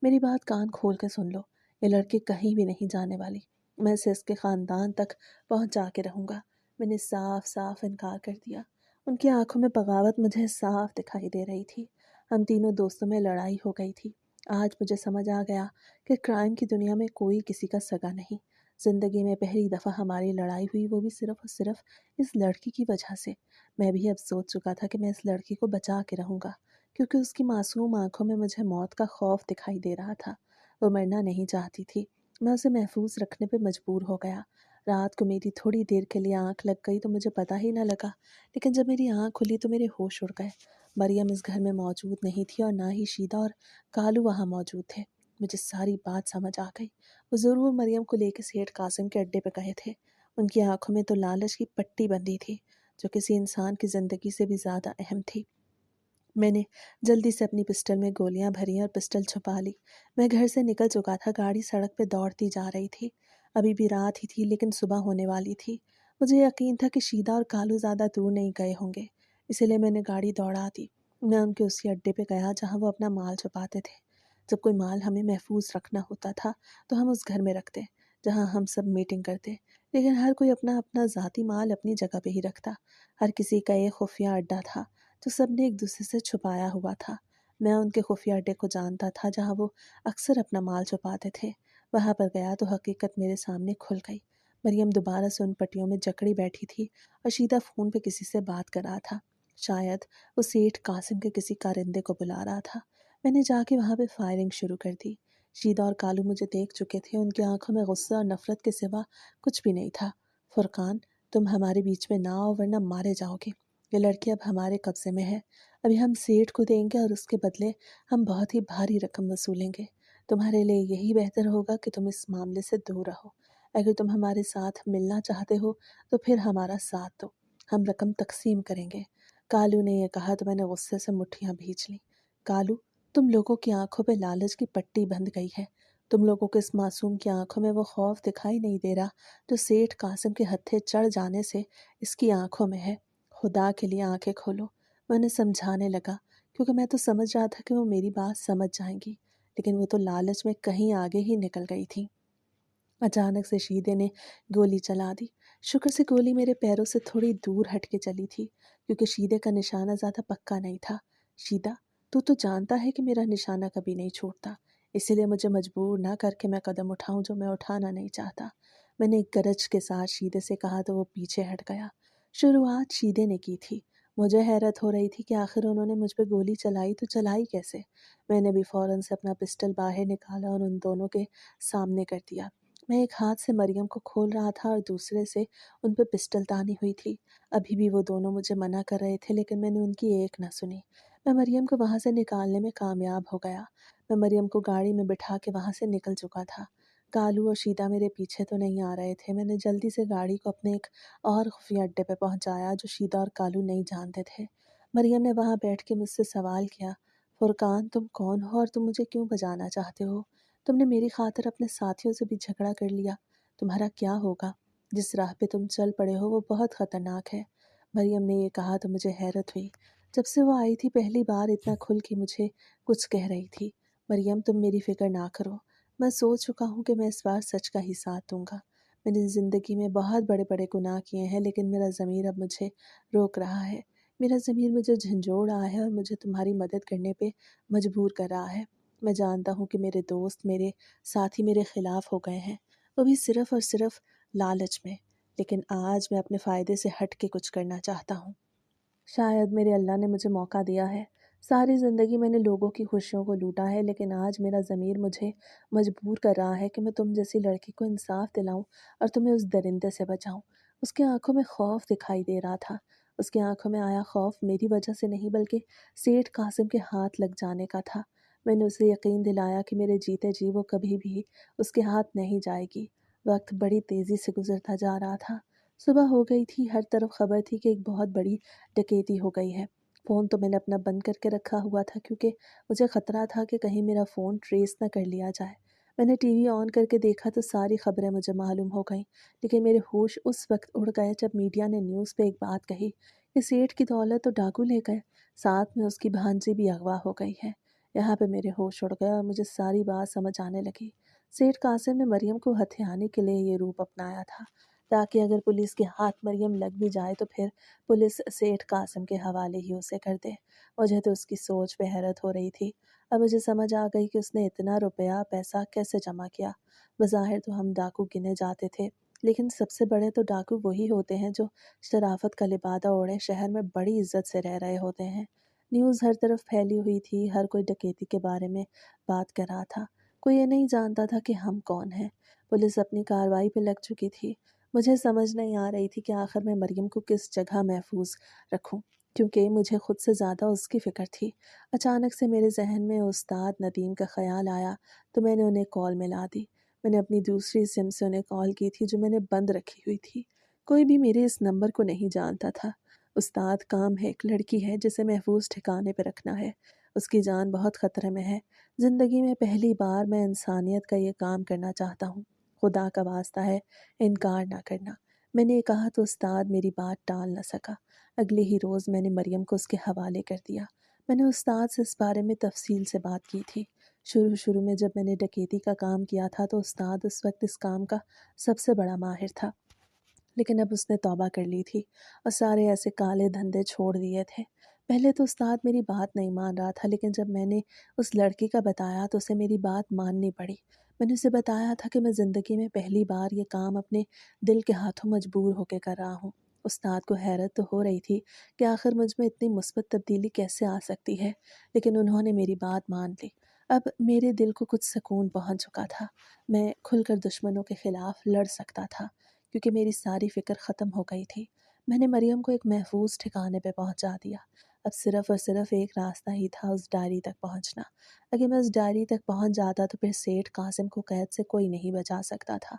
S1: میری بات کان کھول کے سن لو، یہ لڑکی کہیں بھی نہیں جانے والی، میں اسے اس کے خاندان تک پہنچا کے رہوں گا۔ میں نے صاف صاف انکار کر دیا۔ ان کی آنکھوں میں بغاوت مجھے صاف دکھائی دے رہی تھی۔ ہم تینوں دوستوں میں لڑائی ہو گئی تھی۔ آج مجھے سمجھ آ گیا کہ کرائم کی دنیا میں کوئی کسی کا سگا نہیں۔ زندگی میں پہلی دفعہ ہماری لڑائی ہوئی، وہ بھی صرف اور صرف اس لڑکی کی وجہ سے۔ میں بھی اب سوچ چکا تھا کہ میں اس لڑکی کو بچا کے رہوں گا، کیونکہ اس کی معصوم آنکھوں میں مجھے موت کا خوف دکھائی دے رہا تھا۔ وہ مرنا نہیں چاہتی تھی، میں اسے محفوظ رکھنے پہ مجبور ہو گیا۔ رات کو میری تھوڑی دیر کے لیے آنکھ لگ گئی تو مجھے پتہ ہی نہ لگا، لیکن جب میری آنکھ کھلی تو میرے ہوش اڑ گئے۔ مریم اس گھر میں موجود نہیں تھی اور نہ ہی شیدا اور کالو وہاں موجود تھے۔ مجھے ساری بات سمجھ آ گئی۔ وہ ضرور مریم کو لے کے سیٹھ قاسم کے اڈے پہ گئے تھے۔ ان کی آنکھوں میں تو لالچ کی پٹی بندھی تھی، جو کسی انسان کی زندگی سے بھی زیادہ اہم تھی۔ میں نے جلدی سے اپنی پسٹل میں گولیاں بھری اور پسٹل چھپا لی۔ میں گھر سے نکل چکا تھا، گاڑی سڑک پہ دوڑتی جا رہی تھی۔ ابھی بھی رات ہی تھی لیکن صبح ہونے والی تھی۔ مجھے یقین تھا کہ شیدا اور کالو زیادہ دور نہیں گئے ہوں گے، اسی لیے میں نے گاڑی دوڑا دی۔ میں ان کے اسی اڈے پہ گیا جہاں وہ اپنا مال چھپاتے تھے۔ جب کوئی مال ہمیں محفوظ رکھنا ہوتا تھا تو ہم اس گھر میں رکھتے جہاں ہم سب میٹنگ کرتے، لیکن ہر کوئی اپنا اپنا ذاتی مال اپنی جگہ پہ ہی رکھتا۔ ہر کسی کا ایک خفیہ اڈا تھا جو سب نے ایک دوسرے سے چھپایا ہوا تھا۔ میں ان کے خفیہ اڈے کو جانتا تھا جہاں وہ اکثر اپنا مال چھپاتے تھے۔ وہاں پر گیا تو حقیقت میرے سامنے کھل گئی۔ مریم دوبارہ سے ان پٹیوں میں جکڑی بیٹھی تھی اور شیدا فون پہ کسی سے بات کر رہا تھا۔ شاید وہ سیٹھ قاسم کے کسی کارندے کو بلا رہا تھا۔ میں نے جا کے وہاں پہ فائرنگ شروع کر دی۔ شیدا اور کالو مجھے دیکھ چکے تھے، ان کی آنکھوں میں غصہ اور نفرت کے سوا کچھ بھی نہیں تھا۔ فرقان، تم ہمارے بیچ میں نہ آؤ ورنہ مارے جاؤ گے۔ یہ لڑکی اب ہمارے قبضے میں ہے، ابھی ہم سیٹھ کو دیں گے اور اس کے بدلے ہم بہت ہی بھاری رقم وصولیں گے۔ تمہارے لیے یہی بہتر ہوگا کہ تم اس معاملے سے دور رہو۔ اگر تم ہمارے ساتھ ملنا چاہتے ہو تو پھر ہمارا ساتھ دو، ہم رقم تقسیم کریں گے۔ کالو نے یہ کہا تو میں نے غصے سے مٹھیاں بھیج لیں۔ کالو، تم لوگوں کی آنکھوں پہ لالچ کی پٹی بندھ گئی ہے۔ تم لوگوں کو اس معصوم کی آنکھوں میں وہ خوف دکھائی نہیں دے رہا جو سیٹھ قاسم کے ہتھے چڑھ جانے سے اس کی آنکھوں میں ہے۔ خدا کے لیے آنکھیں کھولو۔ میں انہیں سمجھانے لگا کیونکہ میں تو سمجھ رہا تھا کہ وہ میری بات سمجھ جائیں گی، لیکن وہ تو لالچ میں کہیں آگے ہی نکل گئی تھی۔ اچانک سے شیدے نے گولی چلا دی۔ شکر سے گولی میرے پیروں سے تھوڑی دور ہٹ کے چلی تھی کیونکہ شیدے کا نشانہ زیادہ پکا نہیں تھا۔ شیدا، تو جانتا ہے کہ میرا نشانہ کبھی نہیں چھوٹتا، اسی لیے مجھے مجبور نہ کر کے میں قدم اٹھاؤں جو میں اٹھانا نہیں چاہتا۔ میں نے ایک گرج کے ساتھ شیدے سے کہا تو وہ پیچھے ہٹ گیا۔ شروعات شیدے نے کی تھی۔ مجھے حیرت ہو رہی تھی کہ آخر انہوں نے مجھ پہ گولی چلائی تو چلائی کیسے۔ میں نے بھی فوراً سے اپنا پسٹل باہر نکالا اور ان دونوں کے سامنے کر دیا۔ میں ایک ہاتھ سے مریم کو کھول رہا تھا اور دوسرے سے ان پہ پسٹل تانی ہوئی تھی۔ ابھی بھی وہ دونوں مجھے منع کر رہے تھے لیکن میں نے ان کی ایک نہ سنی۔ میں مریم کو وہاں سے نکالنے میں کامیاب ہو گیا۔ میں مریم کو گاڑی میں بٹھا کے وہاں سے نکل چکا تھا۔ کالو اور شیدا میرے پیچھے تو نہیں آ رہے تھے۔ میں نے جلدی سے گاڑی کو اپنے ایک اور خفیہ اڈے پہ پہنچایا جو شیدا اور کالو نہیں جانتے تھے۔ مریم نے وہاں بیٹھ کے مجھ سے سوال کیا، فرقان، تم کون ہو اور تم مجھے کیوں بجانا چاہتے ہو؟ تم نے میری خاطر اپنے ساتھیوں سے بھی جھگڑا کر لیا، تمہارا کیا ہوگا؟ جس راہ پہ تم چل پڑے ہو وہ بہت خطرناک ہے۔ مریم نے یہ کہا تو مجھے حیرت ہوئی۔ جب سے وہ آئی تھی پہلی بار اتنا کھل کے مجھے کچھ کہہ رہی تھی۔ مریم، تم میری فکر نہ کرو، میں سوچ چکا ہوں کہ میں اس بار سچ کا ہی ساتھ دوں گا۔ میں نے زندگی میں بہت بڑے بڑے گناہ کیے ہیں لیکن میرا ضمیر اب مجھے روک رہا ہے۔ میرا ضمیر مجھے جھنجھوڑ رہا ہے اور مجھے تمہاری مدد کرنے پہ مجبور کر رہا ہے۔ میں جانتا ہوں کہ میرے دوست، میرے ساتھی میرے خلاف ہو گئے ہیں، وہ بھی صرف اور صرف لالچ میں، لیکن آج میں اپنے فائدے سے ہٹ کے کچھ کرنا چاہتا ہوں۔ شاید میرے اللہ نے مجھے موقع دیا ہے۔ ساری زندگی میں نے لوگوں کی خوشیوں کو لوٹا ہے لیکن آج میرا ضمیر مجھے مجبور کر رہا ہے کہ میں تم جیسی لڑکی کو انصاف دلاؤں اور تمہیں اس درندے سے بچاؤں۔ اس کی آنکھوں میں خوف دکھائی دے رہا تھا۔ اس کی آنکھوں میں آیا خوف میری وجہ سے نہیں بلکہ سیٹھ قاسم کے ہاتھ لگ جانے کا تھا۔ میں نے اسے یقین دلایا کہ میرے جیتے جی وہ کبھی بھی اس کے ہاتھ نہیں جائے گی۔ وقت بڑی تیزی سے گزرتا جا رہا تھا۔ صبح ہو گئی تھی، ہر طرف خبر تھی کہ ایک بہت بڑی ڈکیتی ہو گئی ہے۔ فون تو میں نے اپنا بند کر کے رکھا ہوا تھا کیونکہ مجھے خطرہ تھا کہ کہیں میرا فون ٹریس نہ کر لیا جائے۔ میں نے ٹی وی آن کر کے دیکھا تو ساری خبریں مجھے معلوم ہو گئیں، لیکن میرے ہوش اس وقت اڑ گئے جب میڈیا نے نیوز پہ ایک بات کہی کہ सेठ की दौलत तो डाकू ले गए, साथ में उसकी भांजी भी अगवा हो गई है। यहाँ पे मेरे होश उड़ गए और मुझे सारी बात समझ आने लगी। सेठ कासिम ने मरियम को हथियाने के लिए ये रूप अपनाया था, ताकि अगर पुलिस के हाथ मरियम लग भी जाए तो फिर पुलिस सेठ कासिम के हवाले ही उसे कर दे। मुझे तो उसकी सोच पे हैरत हो रही थी। अब मुझे समझ आ गई कि उसने इतना रुपया पैसा कैसे जमा किया। बज़ाहिर तो हम डाकू गिने जाते थे, लेकिन सबसे बड़े तो डाकू वही होते हैं जो शराफत का लिबादा ओढ़े शहर में बड़ी इज्जत से रह रहे होते हैं। न्यूज़ हर तरफ फैली हुई थी, हर कोई डकैती के बारे में बात कर रहा था। कोई ये नहीं जानता था कि हम कौन हैं। पुलिस अपनी कार्रवाई पे लग चुकी थी। मुझे समझ नहीं आ रही थी कि आखिर मैं मरियम को किस जगह महफूज रखूं, क्योंकि मुझे खुद से ज़्यादा उसकी फ़िक्र थी। अचानक से मेरे जहन में उस्ताद नदीम का ख़्याल आया, तो मैंने उन्हें कॉल मिला दी। मैंने अपनी दूसरी सिम से उन्हें कॉल की थी, जो मैंने बंद रखी हुई थी। कोई भी मेरे इस नंबर को नहीं जानता था। उस्ताद काम है, एक लड़की है जिसे महफूज ठिकाने पे रखना है। उसकी जान बहुत ख़तरे में है। ज़िंदगी में पहली बार मैं इंसानियत का ये काम करना चाहता हूँ। खुदा का वास्ता है, इनकार ना करना। मैंने कहा तो उस्ताद मेरी बात टाल न सका। अगले ही रोज़ मैंने मरियम को उसके हवाले कर दिया। मैंने उस्ताद से इस बारे में तफसील से बात की थी। शुरू शुरू में जब मैंने डकैती का काम किया था तो उस्ताद उस वक्त इस काम का सबसे बड़ा माहिर था, लेकिन अब उसने तौबा कर ली थी और सारे ऐसे काले धंधे छोड़ दिए थे। पहले तो उस्ताद मेरी बात नहीं मान रहा था, लेकिन जब मैंने उस लड़की का बताया तो उसे मेरी बात माननी पड़ी। मैंने उसे बताया था कि मैं ज़िंदगी में पहली बार ये काम अपने दिल के हाथों मजबूर होकर कर रहा हूँ। उस्ताद को हैरत तो हो रही थी कि आखिर मुझ में इतनी मुस्बत तब्दीली कैसे आ सकती है, लेकिन उन्होंने मेरी बात मान ली। अब मेरे दिल को कुछ सुकून पहुंच चुका था। मैं खुलकर दुश्मनों के खिलाफ लड़ सकता था, क्योंकि मेरी सारी फ़िक्र ख़त्म हो गई थी। मैंने मरियम को एक महफूज ठिकाने पे पहुंचा दिया। अब सिर्फ़ और सिर्फ़ एक रास्ता ही था, उस डायरी तक पहुंचना। अगर मैं उस डायरी तक पहुंच जाता तो फिर सेठ कासिम को कैद से कोई नहीं बचा सकता था।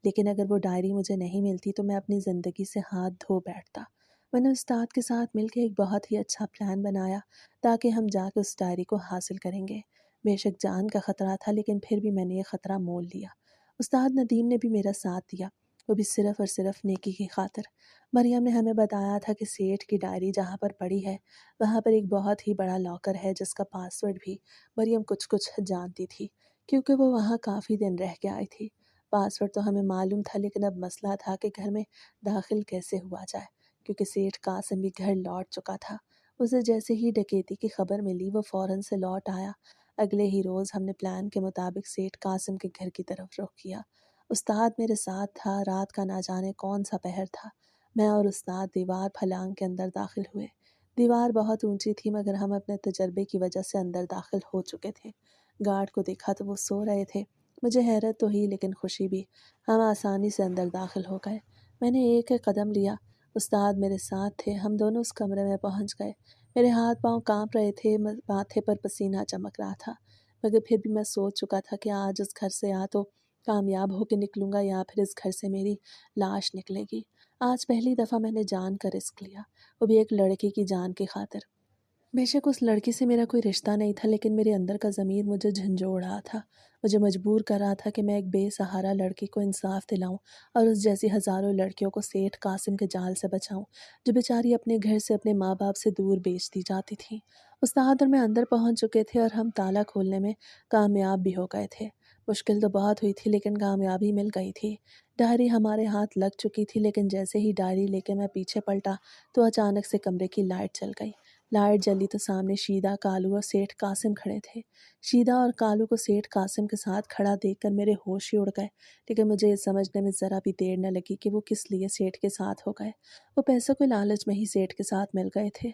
S1: लेकिन अगर वो डायरी मुझे नहीं मिलती तो मैं अपनी ज़िंदगी से हाथ धो बैठता। मैंने उस्ताद के साथ मिलकर एक बहुत ही अच्छा प्लान बनाया, ताकि हम जाकर उस डायरी को हासिल करेंगे। बेशक जान का ख़तरा था, लेकिन फिर भी मैंने ये ख़तरा मोल लिया। उस्ताद नदीम ने भी मेरा साथ दिया, वो भी सिर्फ़ और सिर्फ़ नेकी की खातिर। मरियम ने हमें बताया था कि सेठ की डायरी जहाँ पर पड़ी है, वहाँ पर एक बहुत ही बड़ा लॉकर है, जिसका पासवर्ड भी मरियम कुछ-कुछ जानती थी, क्योंकि वो वहाँ काफ़ी दिन रह के आई थी। पासवर्ड तो हमें मालूम था, लेकिन अब मसला था कि घर में दाखिल कैसे हुआ जाए, क्योंकि सेठ कासिम भी घर लौट चुका था। उसे जैसे ही डकैती की खबर मिली, वो फ़ौरन से लौट आया। अगले ही रोज़ हमने प्लान के मुताबिक सेठ कासिम के घर की तरफ रुख किया। उस्ताद मेरे साथ था। रात का ना जाने कौन सा पहर था। मैं और उस्ताद दीवार फलांग के अंदर दाखिल हुए। दीवार बहुत ऊंची थी, मगर हम अपने तजर्बे की वजह से अंदर दाखिल हो चुके थे। गार्ड को देखा तो वो सो रहे थे। मुझे हैरत तो हुई, लेकिन खुशी भी। हम आसानी से अंदर दाखिल हो गए। मैंने एक एक कदम लिया। उस्ताद मेरे साथ थे। हम दोनों उस कमरे में पहुंच गए। मेरे हाथ पांव कांप रहे थे, माथे पर पसीना चमक रहा था, मगर फिर भी मैं सोच चुका था कि आज उस घर से या तो कामयाब होकर निकलूंगा, या फिर इस घर से मेरी लाश निकलेगी। आज पहली दफ़ा मैंने जान का रिस्क लिया, वो भी एक लड़की की जान की खातिर। बेशक उस लड़की से मेरा कोई रिश्ता नहीं था, लेकिन मेरे अंदर का ज़मीर मुझे झंझोड़ रहा था। मुझे मजबूर कर रहा था कि मैं एक बेसहारा लड़की को इंसाफ दिलाऊं और उस जैसी हज़ारों लड़कियों को सेठ कासिम के जाल से बचाऊं, जो बेचारी अपने घर से, अपने माँ बाप से दूर बेच दी जाती थी। उस्ताद और मैं अंदर पहुंच चुके थे और हम ताला खोलने में कामयाब भी हो गए थे। मुश्किल तो बहुत हुई थी, लेकिन कामयाबी मिल गई थी। डायरी हमारे हाथ लग चुकी थी, लेकिन जैसे ही डायरी लेके मैं पीछे पलटा तो अचानक से कमरे की लाइट जल गई। लाइट जली तो सामने शीदा, कालू और सेठ कासिम खड़े थे। शीदा और कालू को सेठ कासिम के साथ खड़ा देखकर मेरे होश ही उड़ गए, लेकिन मुझे ये समझने में ज़रा भी देर न लगी कि वो किस लिए सेठ के साथ हो गए। वो पैसों के लालच में ही सेठ के साथ मिल गए थे।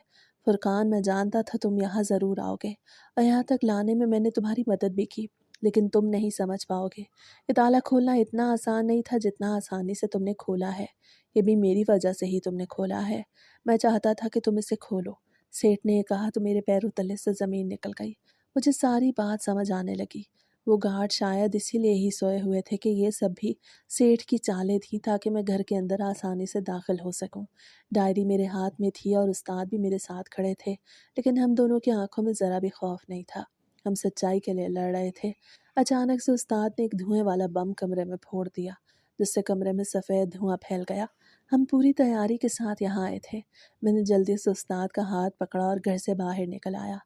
S1: फुरकान, मैं जानता था तुम यहाँ ज़रूर आओगे, और यहाँ तक लाने में मैंने तुम्हारी मदद भी की, लेकिन तुम नहीं समझ पाओगे। ये ताला खोलना इतना आसान नहीं था जितना आसानी से तुमने खोला है। ये भी मेरी वजह से ही तुमने खोला है। मैं चाहता था कि तुम इसे खोलो। सेठ ने कहा तो मेरे पैरों तले से ज़मीन निकल गई। मुझे सारी बात समझ आने लगी। वो गार्ड शायद इसीलिए ही सोए हुए थे कि ये सब भी सेठ की चालें थी, ताकि मैं घर के अंदर आसानी से दाखिल हो सकूं। डायरी मेरे हाथ में थी और उस्ताद भी मेरे साथ खड़े थे, लेकिन हम दोनों की आंखों में ज़रा भी खौफ नहीं था। हम सच्चाई के लिए लड़ रहे थे। अचानक से उस्ताद ने एक धुएं वाला बम कमरे में फोड़ दिया। جس سے کمرے میں سفید دھواں پھیل گیا۔ ہم پوری تیاری کے ساتھ یہاں آئے تھے۔ میں نے جلدی سے استاد کا ہاتھ پکڑا اور گھر سے باہر نکل آیا۔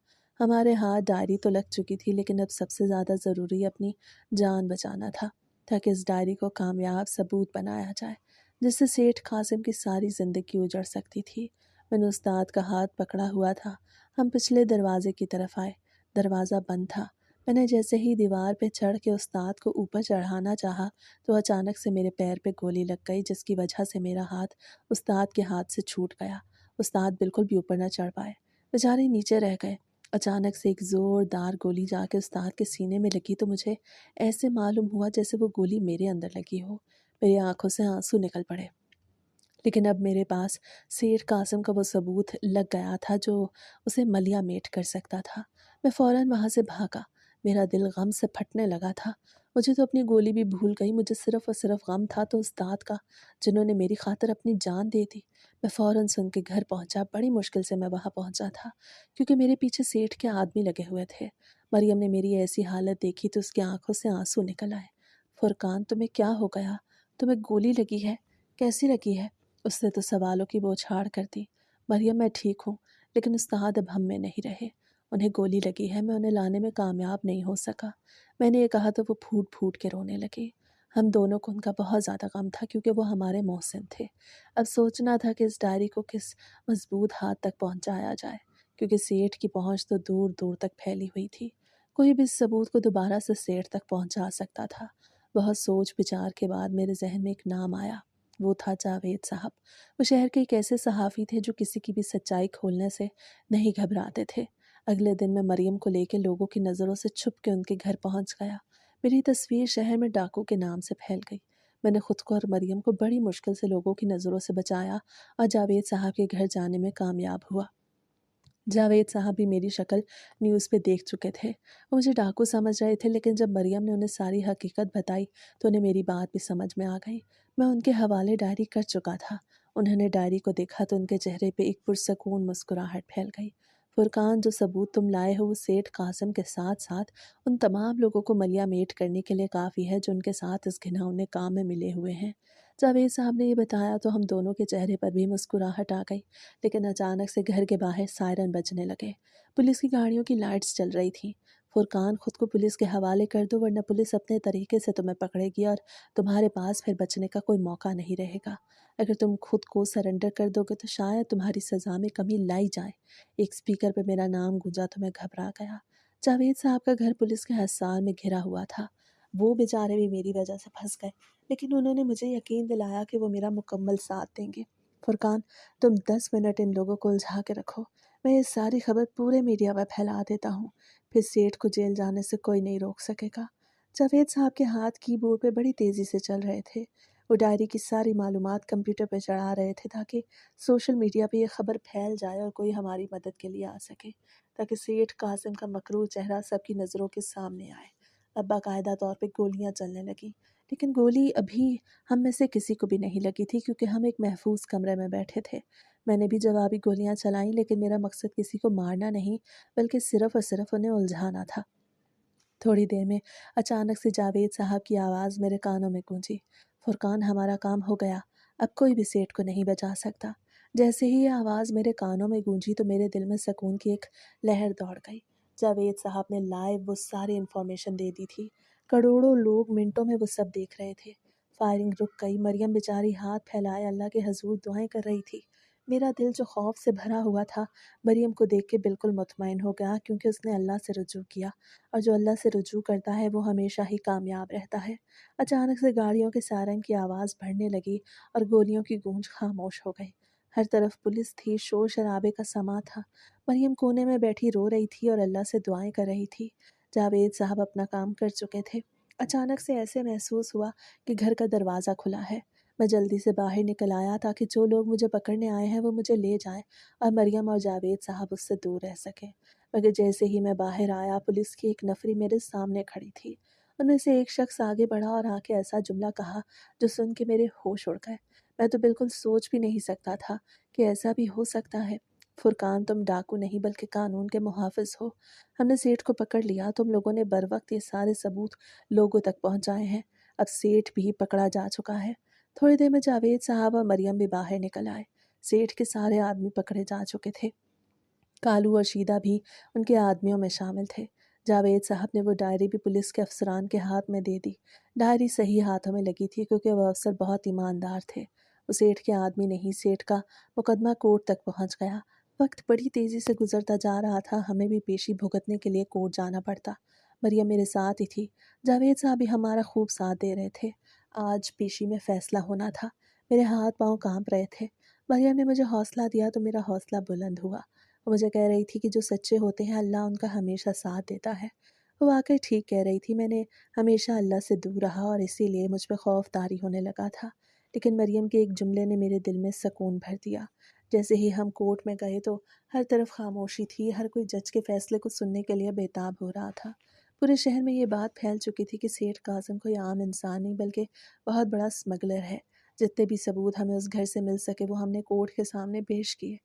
S1: ہمارے ہاتھ ڈائری تو لگ چکی تھی، لیکن اب سب سے زیادہ ضروری اپنی جان بچانا تھا، تاکہ اس ڈائری کو کامیاب ثبوت بنایا جائے جس سے سیٹھ قاسم کی ساری زندگی اجڑ سکتی تھی۔ میں نے استاد کا ہاتھ پکڑا ہوا تھا۔ ہم پچھلے دروازے کی طرف آئے۔ دروازہ بند تھا۔ میں نے جیسے ہی دیوار پہ چڑھ کے استاد کو اوپر چڑھانا چاہا تو اچانک سے میرے پیر پہ گولی لگ گئی، جس کی وجہ سے میرا ہاتھ استاد کے ہاتھ سے چھوٹ گیا۔ استاد بالکل بھی اوپر نہ چڑھ پائے، بیچارے نیچے رہ گئے۔ اچانک سے ایک زوردار گولی جا کے استاد کے سینے میں لگی تو مجھے ایسے معلوم ہوا جیسے وہ گولی میرے اندر لگی ہو۔ میری آنکھوں سے آنسو نکل پڑے، لیکن اب میرے پاس سیٹھ قاسم کا وہ ثبوت لگ گیا تھا جو اسے ملیا میٹ کر سکتا تھا۔ میں فوراً وہاں سے بھاگا۔ میرا دل غم سے پھٹنے لگا تھا۔ مجھے تو اپنی گولی بھی بھول گئی، مجھے صرف اور صرف غم تھا تو استاد کا، جنہوں نے میری خاطر اپنی جان دے دی۔ میں فوراً سے ان کے گھر پہنچا۔ بڑی مشکل سے میں وہاں پہنچا تھا، کیونکہ میرے پیچھے سیٹھ کے آدمی لگے ہوئے تھے۔ مریم نے میری ایسی حالت دیکھی تو اس کی آنکھوں سے آنسو نکل آئے۔ فرقان، تمہیں کیا ہو گیا؟ تمہیں گولی لگی ہے؟ کیسی لگی ہے؟ اس نے تو سوالوں کی بوچھاڑ کر دی۔ مریم، میں ٹھیک ہوں، لیکن استاد اب ہم میں نہیں رہے۔ انہیں گولی لگی ہے، میں انہیں لانے میں کامیاب نہیں ہو سکا۔ میں نے یہ کہا تو وہ پھوٹ پھوٹ کے رونے لگے۔ ہم دونوں کو ان کا بہت زیادہ غم تھا، کیونکہ وہ ہمارے محسن تھے۔ اب سوچنا تھا کہ اس ڈائری کو کس مضبوط ہاتھ تک پہنچایا جائے، کیونکہ سیٹھ کی پہنچ تو دور دور تک پھیلی ہوئی تھی۔ کوئی بھی اس ثبوت کو دوبارہ سے سیٹھ تک پہنچا سکتا تھا۔ بہت سوچ بچار کے بعد میرے ذہن میں ایک نام آیا۔ وہ تھا جاوید صاحب۔ وہ شہر کے ایک ایسے صحافی تھے جو کسی کی بھی سچائی کھولنے سے نہیں گھبراتے تھے۔ اگلے دن میں مریم کو لے کے لوگوں کی نظروں سے چھپ کے ان کے گھر پہنچ گیا۔ میری تصویر شہر میں ڈاکو کے نام سے پھیل گئی۔ میں نے خود کو اور مریم کو بڑی مشکل سے لوگوں کی نظروں سے بچایا اور جاوید صاحب کے گھر جانے میں کامیاب ہوا۔ جاوید صاحب بھی میری شکل نیوز پہ دیکھ چکے تھے۔ وہ مجھے ڈاکو سمجھ رہے تھے، لیکن جب مریم نے انہیں ساری حقیقت بتائی تو انہیں میری بات بھی سمجھ میں آ گئی۔ میں ان کے حوالے ڈائری کر چکا تھا۔ انہوں نے ڈائری کو دیکھا تو ان کے چہرے پہ ایک پرسکون مسکراہٹ پھیل گئی۔ فرقان، جو ثبوت تم لائے ہو وہ سیٹھ قاسم کے ساتھ ساتھ ان تمام لوگوں کو ملیا میٹ کرنے کے لیے کافی ہے جو ان کے ساتھ اس گھناؤنے کام میں ملے ہوئے ہیں۔ جاوید صاحب نے یہ بتایا تو ہم دونوں کے چہرے پر بھی مسکراہٹ آ گئی، لیکن اچانک سے گھر کے باہر سائرن بجنے لگے۔ پولیس کی گاڑیوں کی لائٹس چل رہی تھیں۔ فرقان، خود کو پولیس کے حوالے کر دو، ورنہ پولیس اپنے طریقے سے تمہیں پکڑے گی اور تمہارے پاس پھر بچنے کا کوئی موقع نہیں رہے گا۔ اگر تم خود کو سرنڈر کر دو گے تو شاید تمہاری سزا میں کمی لائی جائے۔ ایک سپیکر پہ میرا نام گونجا تو میں گھبرا گیا۔ جاوید صاحب کا گھر پولیس کے حصار میں گھرا ہوا تھا۔ وہ بیچارے بھی میری وجہ سے پھنس گئے، لیکن انہوں نے مجھے یقین دلایا کہ وہ میرا مکمل ساتھ دیں گے۔ فرقان، تم 10 منٹ ان لوگوں کو الجھا کے رکھو، میں یہ ساری خبر پورے میڈیا میں پھیلا دیتا ہوں، پھر سیٹھ کو جیل جانے سے کوئی نہیں روک سکے گا۔ جاوید صاحب کے ہاتھ کی بورڈ پہ بڑی تیزی سے چل رہے تھے۔ وہ ڈائری کی ساری معلومات کمپیوٹر پہ چڑھا رہے تھے تاکہ سوشل میڈیا پہ یہ خبر پھیل جائے اور کوئی ہماری مدد کے لیے آ سکے، تاکہ سیٹھ قاسم کا مکروہ چہرہ سب کی نظروں کے سامنے آئے۔ اب باقاعدہ طور پہ گولیاں چلنے لگیں، لیکن گولی ابھی ہم میں سے کسی کو بھی نہیں لگی تھی، کیونکہ ہم ایک محفوظ کمرے میں بیٹھے تھے۔ میں نے بھی جوابی گولیاں چلائیں، لیکن میرا مقصد کسی کو مارنا نہیں بلکہ صرف اور صرف انہیں الجھانا تھا۔ تھوڑی دیر میں اچانک سے جاوید صاحب کی آواز میرے کانوں میں گونجی، فرقان، ہمارا کام ہو گیا، اب کوئی بھی سیٹھ کو نہیں بچا سکتا۔ جیسے ہی یہ آواز میرے کانوں میں گونجی تو میرے دل میں سکون کی ایک لہر دوڑ گئی۔ جاوید صاحب نے لائیو وہ ساری انفارمیشن دے دی تھی۔ کروڑوں لوگ منٹوں میں وہ سب دیکھ رہے تھے۔ فائرنگ رک گئی۔ مریم بیچاری ہاتھ پھیلائے اللہ کے حضور دعائیں کر رہی تھی۔ میرا دل جو خوف سے بھرا ہوا تھا، مریم کو دیکھ کے بالکل مطمئن ہو گیا، کیونکہ اس نے اللہ سے رجوع کیا، اور جو اللہ سے رجوع کرتا ہے وہ ہمیشہ ہی کامیاب رہتا ہے۔ اچانک سے گاڑیوں کے سائرن کی آواز بڑھنے لگی اور گولیوں کی گونج خاموش ہو گئی۔ ہر طرف پولیس تھی، شور شرابے کا سماں تھا۔ مریم کونے میں بیٹھی رو رہی تھی اور اللہ سے دعائیں کر رہی تھی۔ جاوید صاحب اپنا کام کر چکے تھے۔ اچانک سے ایسے محسوس ہوا کہ گھر کا دروازہ کھلا ہے۔ میں جلدی سے باہر نکل آیا تاکہ جو لوگ مجھے پکڑنے آئے ہیں وہ مجھے لے جائیں اور مریم اور جاوید صاحب اس سے دور رہ سکیں۔ مگر جیسے ہی میں باہر آیا، پولیس کی ایک نفری میرے سامنے کھڑی تھی۔ ان میں سے ایک شخص آگے بڑھا اور آ کے ایسا جملہ کہا جو سن کے میرے ہوش اڑ گئے۔ میں تو بالکل سوچ بھی نہیں سکتا تھا کہ ایسا بھی ہو سکتا ہے۔ فرقان، تم ڈاکو نہیں بلکہ قانون کے محافظ ہو۔ ہم نے سیٹھ کو پکڑ لیا، تم لوگوں نے بروقت یہ سارے ثبوت لوگوں تک پہنچائے ہیں۔ अब सेठ भी पकड़ा जा चुका है। थोड़ी देर में जावेद साहब और मरियम भी बाहर निकल आए। सेठ के सारे आदमी पकड़े जा चुके थे। कालू और शीदा भी उनके आदमियों में शामिल थे। जावेद साहब ने वो डायरी भी पुलिस के अफसरान के हाथ में दे दी। डायरी सही हाथों में लगी थी क्योंकि वह अफसर बहुत ईमानदार थे। वो सेठ के आदमी नहीं, सेठ का मुकदमा कोर्ट तक पहुंच गया। वक्त बड़ी तेज़ी से गुजरता जा रहा था। हमें भी पेशी भुगतने के लिए कोर्ट जाना पड़ता। मरियम मेरे साथ ही थी। जावेद साहब भी हमारा खूब साथ दे रहे थे। आज पेशी में फ़ैसला होना था। मेरे हाथ पाँव कांप रहे थे। मरियम ने मुझे हौसला दिया तो मेरा हौसला बुलंद हुआ। वो मुझे कह रही थी कि जो सच्चे होते हैं अल्लाह उनका हमेशा साथ देता है। वो वाकई ठीक कह रही थी। मैंने हमेशा अल्लाह से दूर रहा और इसीलिए मुझ पर खौफ तारी होने लगा था। लेकिन मरियम के एक जुमले ने मेरे दिल में सुकून भर दिया। जैसे ही हम कोर्ट में गए तो हर तरफ खामोशी थी। हर कोई जज के फैसले को सुनने के लिए बेताब हो रहा था। पूरे शहर में ये बात फैल चुकी थी कि सेठ कासिम कोई आम इंसान नहीं बल्कि बहुत बड़ा स्मगलर है। जितने भी सबूत हमें उस घर से मिल सके वो हमने कोर्ट के सामने पेश किए।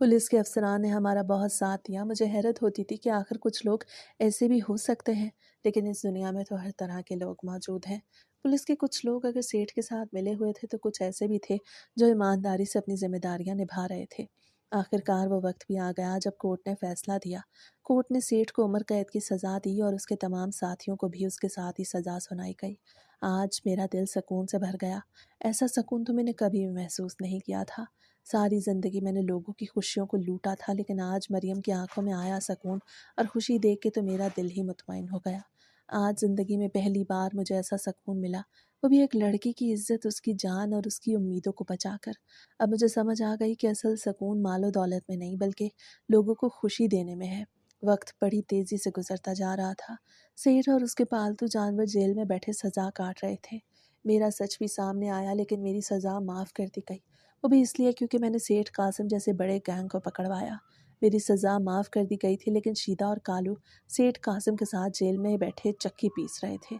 S1: पुलिस के अफसरान ने हमारा बहुत साथ दिया। मुझे हैरत होती थी कि आखिर कुछ लोग ऐसे भी हो सकते हैं, लेकिन इस दुनिया में तो हर तरह के लोग मौजूद हैं। पुलिस के कुछ लोग अगर सेठ के साथ मिले हुए थे तो कुछ ऐसे भी थे जो ईमानदारी से अपनी जिम्मेदारियां निभा रहे थे। आखिरकार वो वक्त भी आ गया जब कोर्ट ने फैसला दिया। कोर्ट ने सेठ को उम्र कैद की सज़ा दी और उसके तमाम साथियों को भी उसके साथ ही सज़ा सुनाई गई। आज मेरा दिल सुकून से भर गया। ऐसा सुकून तो मैंने कभी भी महसूस नहीं किया था। सारी ज़िंदगी मैंने लोगों की खुशियों को लूटा था, लेकिन आज मरियम की आंखों में आया सुकून और खुशी देख के तो मेरा दिल ही मुतमईन हो गया। आज ज़िंदगी में पहली बार मुझे ऐसा सुकून मिला, वो भी एक लड़की की इज्जत, उसकी जान और उसकी उम्मीदों को बचाकर। अब मुझे समझ आ गई कि असल सुकून मालो दौलत में नहीं बल्कि लोगों को खुशी देने में है। वक्त बड़ी तेज़ी से गुजरता जा रहा था। सेठ और उसके पालतू जानवर जेल में बैठे सज़ा काट रहे थे। मेरा सच भी सामने आया, लेकिन मेरी सज़ा माफ़ कर दी गई। वो भी इसलिए क्योंकि मैंने सेठ कासिम जैसे बड़े गैंग को पकड़वाया। मेरी सज़ा माफ़ कर दी गई थी, लेकिन शीदा और कालू सेठ कासिम के साथ जेल में बैठे चक्की पीस रहे थे।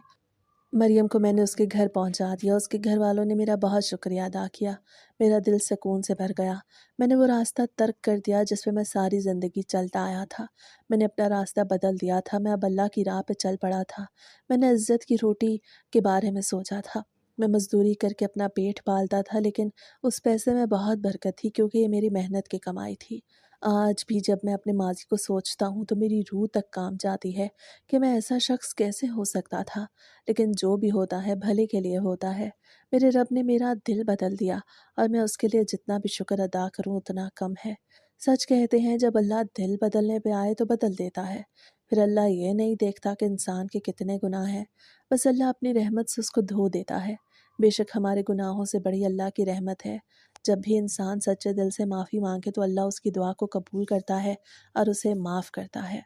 S1: मरियम को मैंने उसके घर पहुंचा दिया। उसके घर वालों ने मेरा बहुत शुक्रिया अदा किया। मेरा दिल सुकून से भर गया। मैंने वो रास्ता तर्क कर दिया जिस पे मैं सारी ज़िंदगी चलता आया था। मैंने अपना रास्ता बदल दिया था। मैं अब अल्लाह की राह पे चल पड़ा था। मैंने इज़्ज़त की रोटी के बारे में सोचा था। मैं मज़दूरी करके अपना पेट पालता था, लेकिन उस पैसे में बहुत बरकत थी क्योंकि ये मेरी मेहनत की कमाई थी। आज भी जब मैं अपने माजी को सोचता हूँ तो मेरी रूह तक कांप जाती है कि मैं ऐसा शख्स कैसे हो सकता था। लेकिन जो भी होता है भले के लिए होता है। मेरे रब ने मेरा दिल बदल दिया और मैं उसके लिए जितना भी शुक्र अदा करूं उतना कम है। सच कहते हैं जब अल्लाह दिल बदलने पे आए तो बदल देता है। फिर अल्लाह ये नहीं देखता कि इंसान के कितने गुनाह हैं, बस अल्लाह अपनी रहमत से उसको धो देता है। बेशक हमारे गुनाहों से बड़ी अल्लाह की रहमत है। जब भी इंसान सच्चे दिल से माफ़ी मांगे तो अल्लाह उसकी दुआ को कबूल करता है और उसे माफ़ करता है।